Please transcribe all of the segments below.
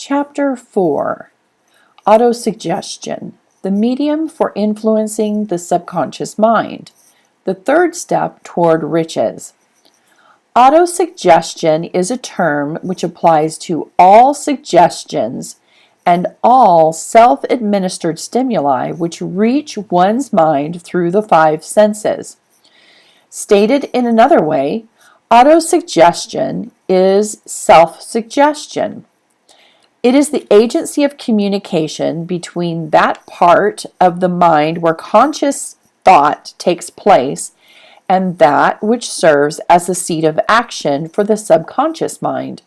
Chapter 4, Autosuggestion, the medium for influencing the subconscious mind, the third step toward riches. Autosuggestion is a term which applies to all suggestions and all self-administered stimuli which reach one's mind through the five senses. Stated in another way, autosuggestion is self-suggestion. It is the agency of communication between that part of the mind where conscious thought takes place and that which serves as the seat of action for the subconscious mind.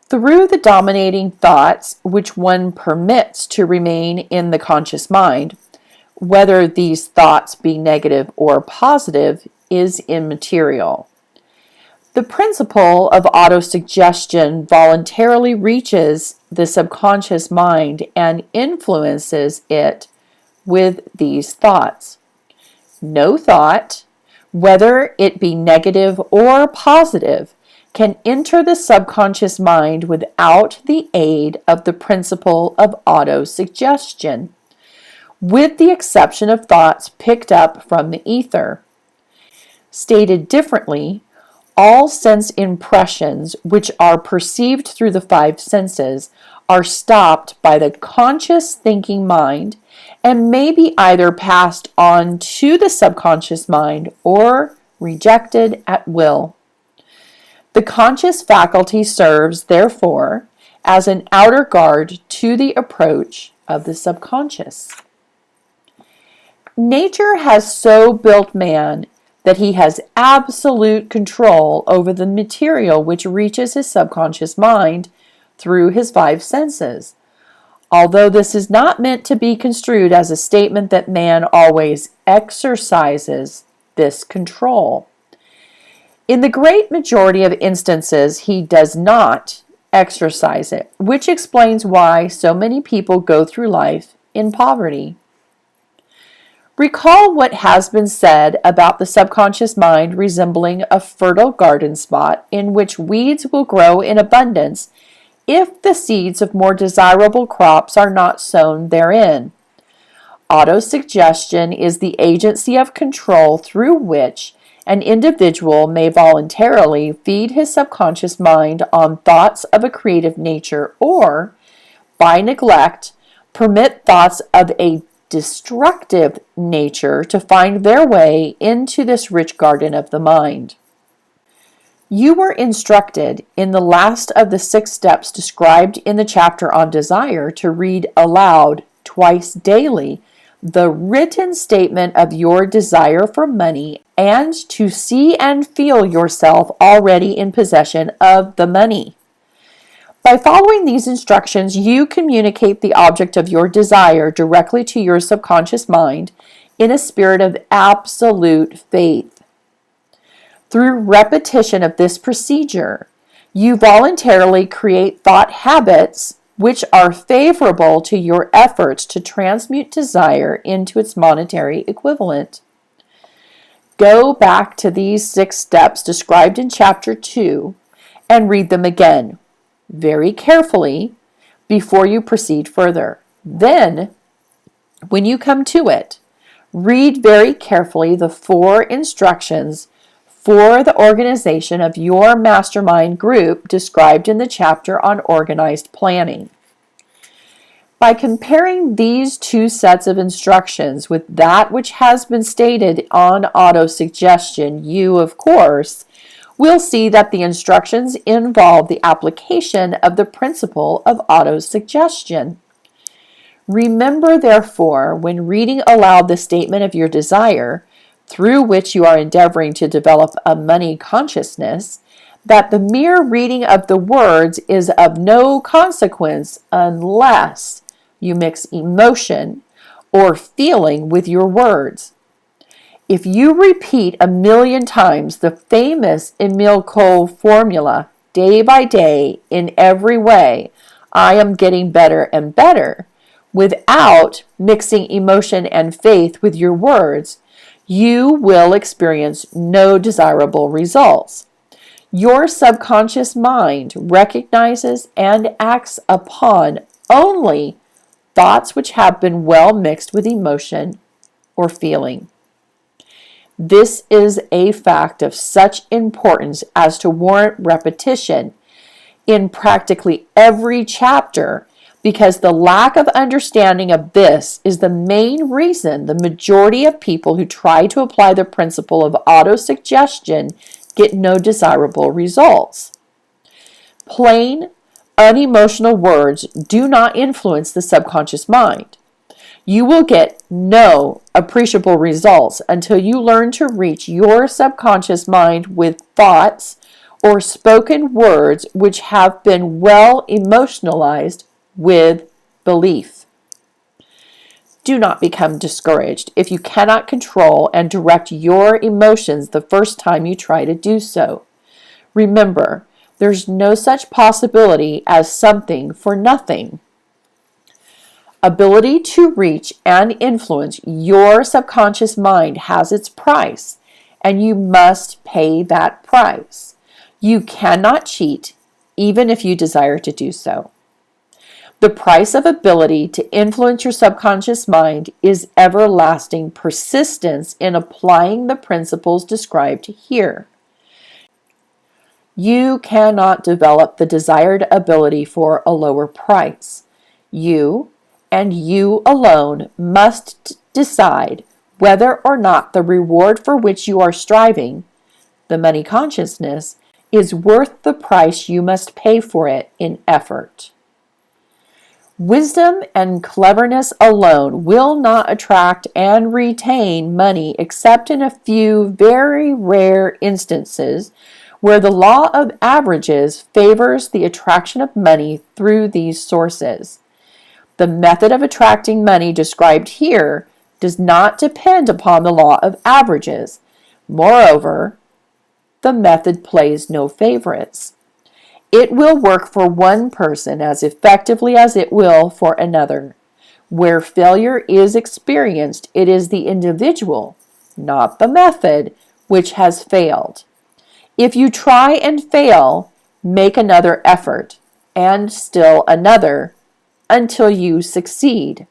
Through the dominating thoughts which one permits to remain in the conscious mind, whether these thoughts be negative or positive is immaterial. The principle of autosuggestion voluntarily reaches the subconscious mind and influences it with these thoughts. No thought, whether it be negative or positive, can enter the subconscious mind without the aid of the principle of autosuggestion, with the exception of thoughts picked up from the ether. Stated differently, all sense impressions which are perceived through the five senses are stopped by the conscious thinking mind and may be either passed on to the subconscious mind or rejected at will. The conscious faculty serves, therefore, as an outer guard to the approach of the subconscious. Nature has so built man that he has absolute control over the material which reaches his subconscious mind through his five senses, although this is not meant to be construed as a statement that man always exercises this control. In the great majority of instances, he does not exercise it, which explains why so many people go through life in poverty. Recall what has been said about the subconscious mind resembling a fertile garden spot in which weeds will grow in abundance if the seeds of more desirable crops are not sown therein. Autosuggestion is the agency of control through which an individual may voluntarily feed his subconscious mind on thoughts of a creative nature or, by neglect, permit thoughts of a destructive nature to find their way into this rich garden of the mind. You were instructed in the last of the 6 steps described in the chapter on desire to read aloud twice daily the written statement of your desire for money and to see and feel yourself already in possession of the money. By following these instructions, you communicate the object of your desire directly to your subconscious mind in a spirit of absolute faith. Through repetition of this procedure, you voluntarily create thought habits which are favorable to your efforts to transmute desire into its monetary equivalent. Go back to these 6 steps described in Chapter 2 and read them again very carefully before you proceed further. Then, when you come to it, read very carefully the 4 instructions for the organization of your mastermind group described in the chapter on organized planning. By comparing these 2 sets of instructions with that which has been stated on autosuggestion, you, of course, will see that the instructions involve the application of the principle of autosuggestion. Remember, therefore, when reading aloud the statement of your desire, through which you are endeavoring to develop a money consciousness, that the mere reading of the words is of no consequence unless you mix emotion or feeling with your words. If you repeat 1,000,000 times the famous Emile Cole formula day by day in every way, I am getting better and better, without mixing emotion and faith with your words, you will experience no desirable results. Your subconscious mind recognizes and acts upon only thoughts which have been well mixed with emotion or feeling. This is a fact of such importance as to warrant repetition in practically every chapter, because the lack of understanding of this is the main reason the majority of people who try to apply the principle of autosuggestion get no desirable results. Plain, unemotional words do not influence the subconscious mind. You will get no appreciable results until you learn to reach your subconscious mind with thoughts or spoken words which have been well emotionalized with belief. Do not become discouraged if you cannot control and direct your emotions the first time you try to do so. Remember, there's no such possibility as something for nothing. Ability to reach and influence your subconscious mind has its price, and you must pay that price. You cannot cheat, even if you desire to do so. The price of ability to influence your subconscious mind is everlasting persistence in applying the principles described here. You cannot develop the desired ability for a lower price. You, and you alone, must decide whether or not the reward for which you are striving, the money consciousness, is worth the price you must pay for it in effort. Wisdom and cleverness alone will not attract and retain money except in a few very rare instances where the law of averages favors the attraction of money through these sources. The method of attracting money described here does not depend upon the law of averages. Moreover, the method plays no favorites. It will work for one person as effectively as it will for another. Where failure is experienced, it is the individual, not the method, which has failed. If you try and fail, make another effort, and still another, until you succeed.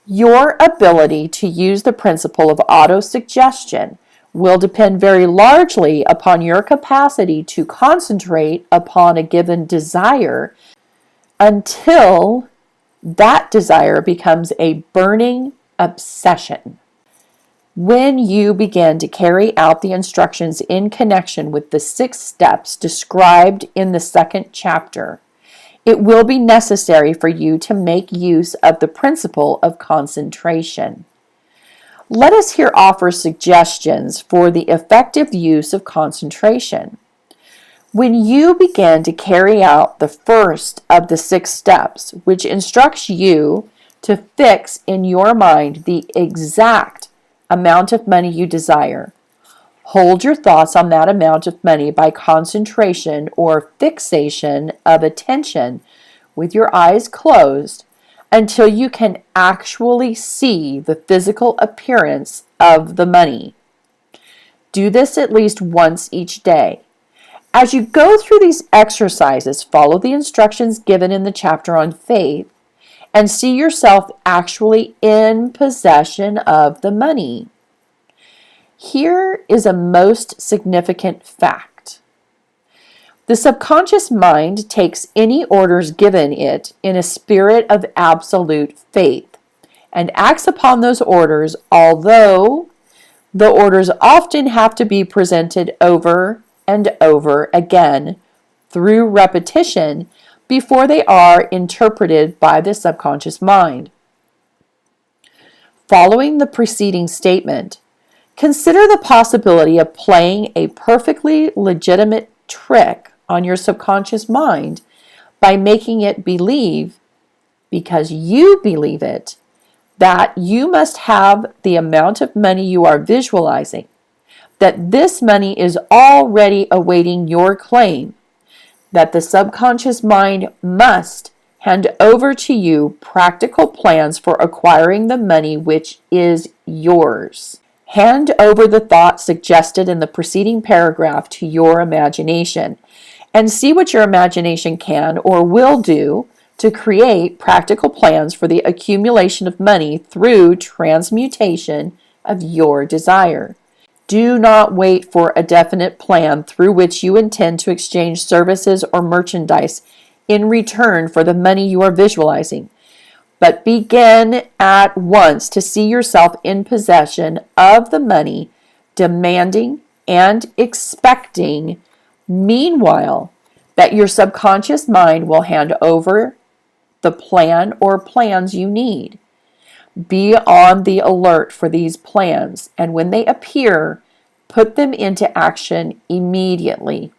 Your ability to use the principle of autosuggestion will depend very largely upon your capacity to concentrate upon a given desire until that desire becomes a burning obsession. When you begin to carry out the instructions in connection with the 6 steps described in the 2nd chapter, it will be necessary for you to make use of the principle of concentration. Let us here offer suggestions for the effective use of concentration. When you begin to carry out the first of the 6 steps, which instructs you to fix in your mind the exact amount of money you desire, hold your thoughts on that amount of money by concentration or fixation of attention with your eyes closed until you can actually see the physical appearance of the money. Do this at least once each day. As you go through these exercises, follow the instructions given in the chapter on faith and see yourself actually in possession of the money. Here is a most significant fact. The subconscious mind takes any orders given it in a spirit of absolute faith and acts upon those orders, although the orders often have to be presented over and over again through repetition before they are interpreted by the subconscious mind. Following the preceding statement, consider the possibility of playing a perfectly legitimate trick on your subconscious mind by making it believe, because you believe it, that you must have the amount of money you are visualizing, that this money is already awaiting your claim, that the subconscious mind must hand over to you practical plans for acquiring the money which is yours. Hand over the thoughts suggested in the preceding paragraph to your imagination and see what your imagination can or will do to create practical plans for the accumulation of money through transmutation of your desire. Do not wait for a definite plan through which you intend to exchange services or merchandise in return for the money you are visualizing, but begin at once to see yourself in possession of the money, demanding and expecting, meanwhile, that your subconscious mind will hand over the plan or plans you need. Be on the alert for these plans, and when they appear, put them into action immediately.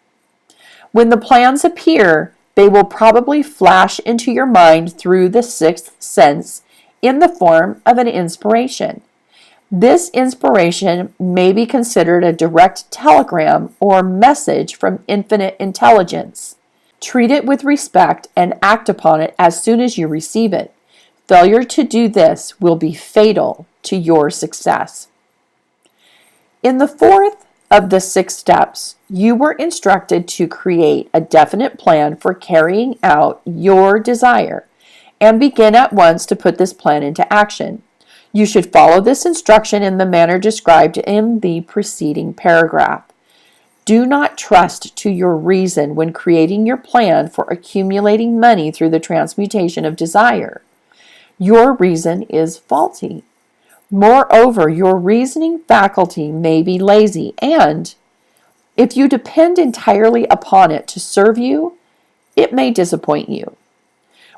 When the plans appear, they will probably flash into your mind through the sixth sense in the form of an inspiration. This inspiration may be considered a direct telegram or message from infinite intelligence. Treat it with respect and act upon it as soon as you receive it. Failure to do this will be fatal to your success. In the fourth of the 6 steps, you were instructed to create a definite plan for carrying out your desire and begin at once to put this plan into action. You should follow this instruction in the manner described in the preceding paragraph. Do not trust to your reason when creating your plan for accumulating money through the transmutation of desire. Your reason is faulty. Moreover, your reasoning faculty may be lazy, and if you depend entirely upon it to serve you, it may disappoint you.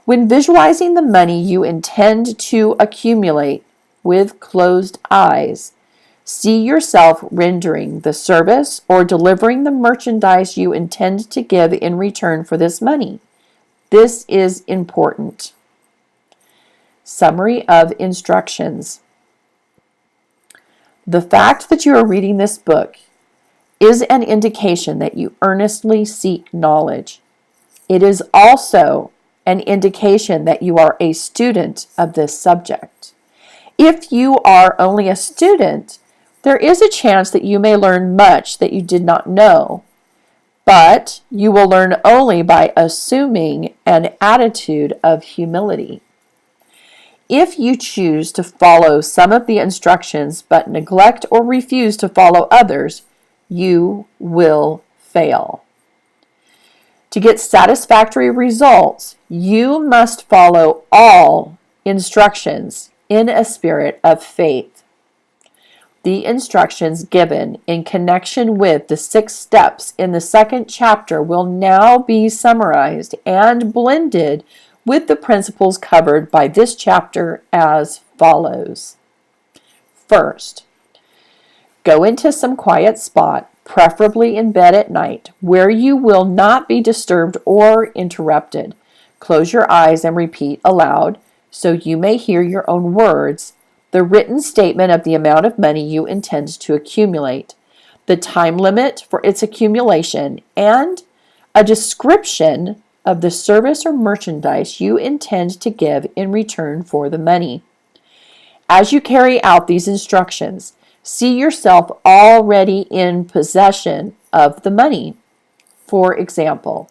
When visualizing the money you intend to accumulate with closed eyes, see yourself rendering the service or delivering the merchandise you intend to give in return for this money. This is important. Summary of instructions. The fact that you are reading this book is an indication that you earnestly seek knowledge. It is also an indication that you are a student of this subject. If you are only a student, there is a chance that you may learn much that you did not know, but you will learn only by assuming an attitude of humility. If you choose to follow some of the instructions but neglect or refuse to follow others, you will fail. To get satisfactory results, you must follow all instructions in a spirit of faith. The instructions given in connection with the 6 steps in the 2nd chapter will now be summarized and blended with the principles covered by this chapter as follows. First, go into some quiet spot, preferably in bed at night, where you will not be disturbed or interrupted. Close your eyes and repeat aloud, so you may hear your own words, the written statement of the amount of money you intend to accumulate, the time limit for its accumulation, and a description of the service or merchandise you intend to give in return for the money. As you carry out these instructions, see yourself already in possession of the money. For example,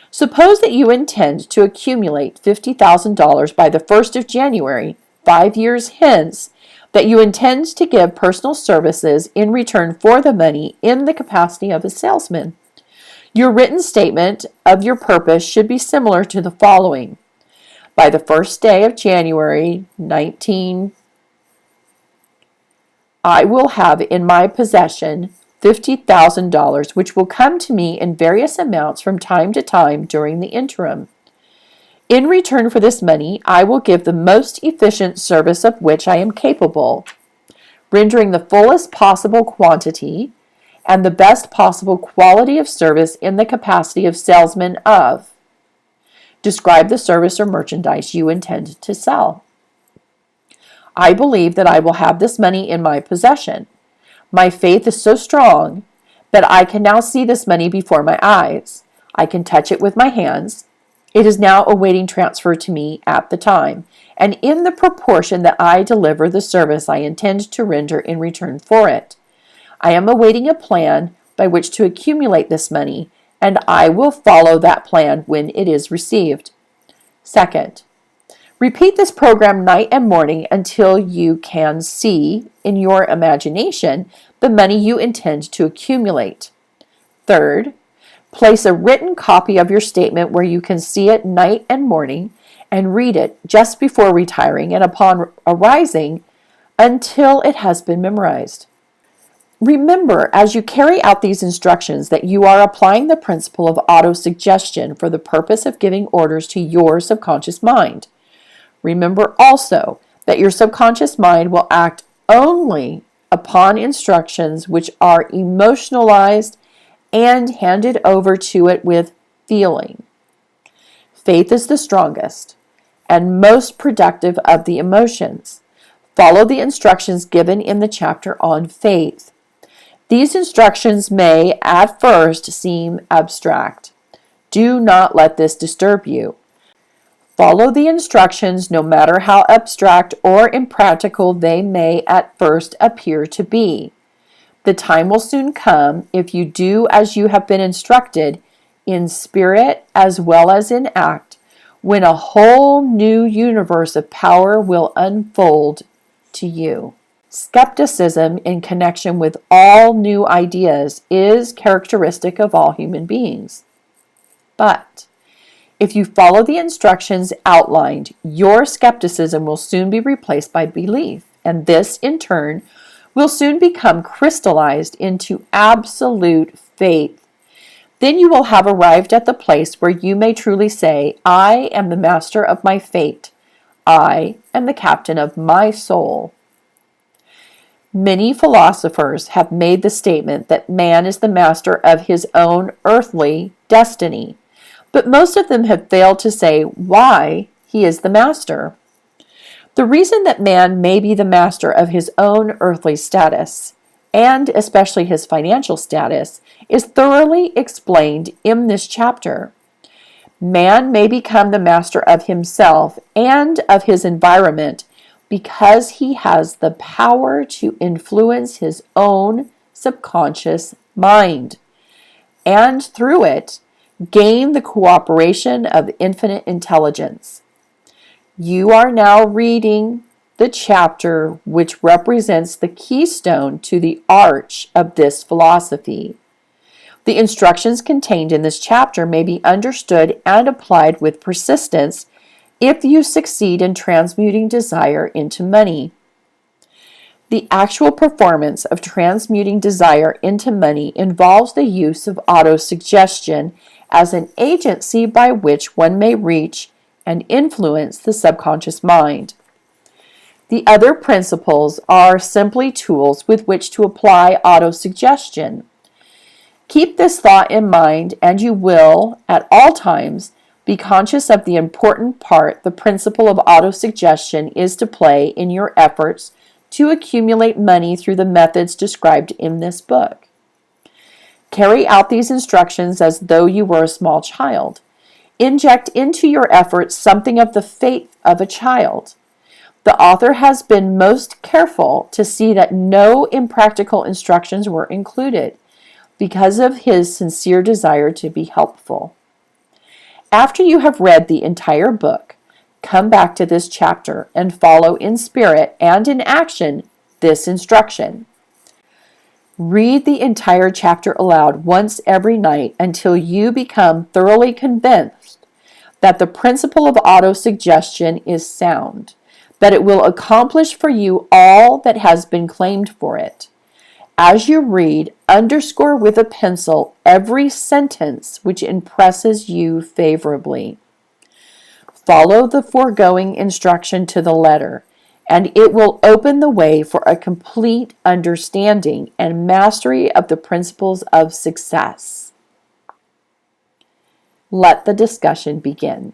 suppose that you intend to accumulate $50,000 by the 1st of January, 5 years hence, that you intend to give personal services in return for the money in the capacity of a salesman. Your written statement of your purpose should be similar to the following. By the 1st day of January 19, I will have in my possession $50,000, which will come to me in various amounts from time to time during the interim. In return for this money, I will give the most efficient service of which I am capable, rendering the fullest possible quantity and the best possible quality of service in the capacity of salesman of. Describe the service or merchandise you intend to sell. I believe that I will have this money in my possession. My faith is so strong that I can now see this money before my eyes. I can touch it with my hands. It is now awaiting transfer to me at the time, and in the proportion that I deliver the service I intend to render in return for it. I am awaiting a plan by which to accumulate this money, and I will follow that plan when it is received. Second, repeat this program night and morning until you can see, in your imagination, the money you intend to accumulate. Third, place a written copy of your statement where you can see it night and morning and read it just before retiring and upon arising until it has been memorized. Remember, as you carry out these instructions, that you are applying the principle of autosuggestion for the purpose of giving orders to your subconscious mind. Remember also that your subconscious mind will act only upon instructions which are emotionalized and handed over to it with feeling. Faith is the strongest and most productive of the emotions. Follow the instructions given in the chapter on faith. These instructions may at first seem abstract. Do not let this disturb you. Follow the instructions no matter how abstract or impractical they may at first appear to be. The time will soon come, if you do as you have been instructed, in spirit as well as in act, when a whole new universe of power will unfold to you. Skepticism in connection with all new ideas is characteristic of all human beings. But if you follow the instructions outlined, your skepticism will soon be replaced by belief, and this, in turn, will soon become crystallized into absolute faith. Then you will have arrived at the place where you may truly say, I am the master of my fate. I am the captain of my soul. Many philosophers have made the statement that man is the master of his own earthly destiny, but most of them have failed to say why he is the master. The reason that man may be the master of his own earthly status, and especially his financial status, is thoroughly explained in this chapter. Man may become the master of himself and of his environment because he has the power to influence his own subconscious mind, and through it, gain the cooperation of infinite intelligence. You are now reading the chapter which represents the keystone to the arch of this philosophy. The instructions contained in this chapter may be understood and applied with persistence if you succeed in transmuting desire into money. The actual performance of transmuting desire into money involves the use of autosuggestion as an agency by which one may reach and influence the subconscious mind. The other principles are simply tools with which to apply autosuggestion. Keep this thought in mind, and you will, at all times, be conscious of the important part the principle of autosuggestion is to play in your efforts to accumulate money through the methods described in this book. Carry out these instructions as though you were a small child. Inject into your efforts something of the faith of a child. The author has been most careful to see that no impractical instructions were included, because of his sincere desire to be helpful. After you have read the entire book, come back to this chapter and follow in spirit and in action this instruction. Read the entire chapter aloud once every night until you become thoroughly convinced that the principle of autosuggestion is sound, that it will accomplish for you all that has been claimed for it. As you read, underscore with a pencil every sentence which impresses you favorably. Follow the foregoing instruction to the letter, and it will open the way for a complete understanding and mastery of the principles of success. Let the discussion begin.